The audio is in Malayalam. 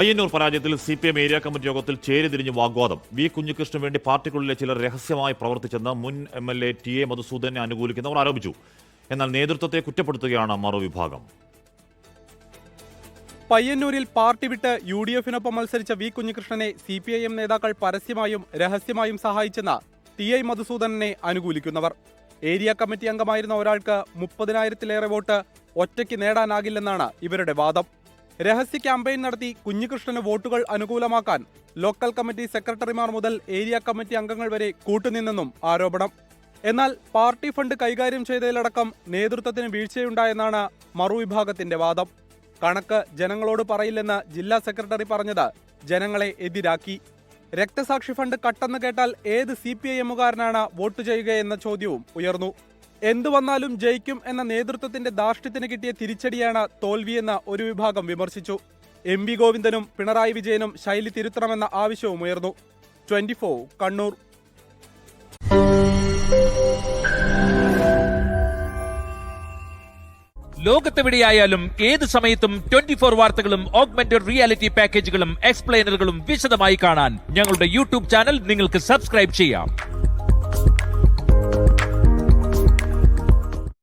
പയ്യന്നൂർ പരാജയത്തിൽ CPM ഏരിയ കമ്മിറ്റി യോഗത്തിൽ ചേരിതിരിഞ്ഞ് വാഗ്വാദം. വി കുഞ്ഞികൃഷ്ണന് വേണ്ടി പാർട്ടിക്കുള്ളിലെ ചിലർ രഹസ്യമായി പ്രവർത്തിച്ചെന്ന് മുൻ MLA TA മധുസൂദനെ അനുകൂലിക്കുന്നവർ ആരോപിച്ചു. എന്നാൽ നേതൃത്വത്തെ കുറ്റപ്പെടുത്തുകയാണ് മറുവിഭാഗം. പയ്യന്നൂരിൽ പാർട്ടി വിട്ട് UDF-നൊപ്പം മത്സരിച്ച വി കുഞ്ഞികൃഷ്ണനെ CPIM നേതാക്കൾ പരസ്യമായും രഹസ്യമായും സഹായിച്ചെന്ന് TA മധുസൂദനെ അനുകൂലിക്കുന്നവർ. ഏരിയ കമ്മിറ്റി അംഗമായിരുന്ന ഒരാൾക്ക് 30,000-ലേറെ വോട്ട് ഒറ്റയ്ക്ക് നേടാനാകില്ലെന്നാണ് ഇവരുടെ വാദം. രഹസ്യ ക്യാമ്പയിൻ നടത്തി കുഞ്ഞികൃഷ്ണന് വോട്ടുകൾ അനുകൂലമാക്കാൻ ലോക്കൽ കമ്മിറ്റി സെക്രട്ടറിമാർ മുതൽ ഏരിയ കമ്മിറ്റി അംഗങ്ങൾ വരെ കൂട്ടുനിന്നെന്നും ആരോപണം. എന്നാൽ പാർട്ടി ഫണ്ട് കൈകാര്യം ചെയ്തതിലടക്കം നേതൃത്വത്തിന് വീഴ്ചയുണ്ടായെന്നാണ് മറുവിഭാഗത്തിന്റെ വാദം. കണക്ക് ജനങ്ങളോട് പറയില്ലെന്ന് ജില്ലാ സെക്രട്ടറി പറഞ്ഞത് ജനങ്ങളെ എതിരാക്കി. രക്തസാക്ഷി ഫണ്ട് കട്ടെന്ന് കേട്ടാൽ ഏത് CPIM-കാരനാണ് വോട്ട് ചെയ്യുകയെന്ന ചോദ്യവും ഉയർന്നു. എന്തു വന്നാലും ജയിക്കും എന്ന നേതൃത്വത്തിന്റെ ധാർഷ്ട്യത്തിന് കിട്ടിയ തിരിച്ചടിയാണ് തോൽവിയെന്ന് ഒരു വിഭാഗം വിമർശിച്ചു. MV ഗോവിന്ദനും പിണറായി വിജയനും ശൈലി തിരുത്തണമെന്ന ആവശ്യവും ഉയർന്നു. 24 കണ്ണൂർ. ലോകത്തെവിടെയായാലും ഏത് സമയത്തും 24 വാർത്തകളും ഓഗ്മെന്റഡ് റിയാലിറ്റി പാക്കേജുകളും എക്സ്പ്ലെയിനറുകളും വിശദമായി കാണാൻ ഞങ്ങളുടെ YouTube ചാനൽ നിങ്ങൾക്ക് സബ്സ്ക്രൈബ് ചെയ്യാം.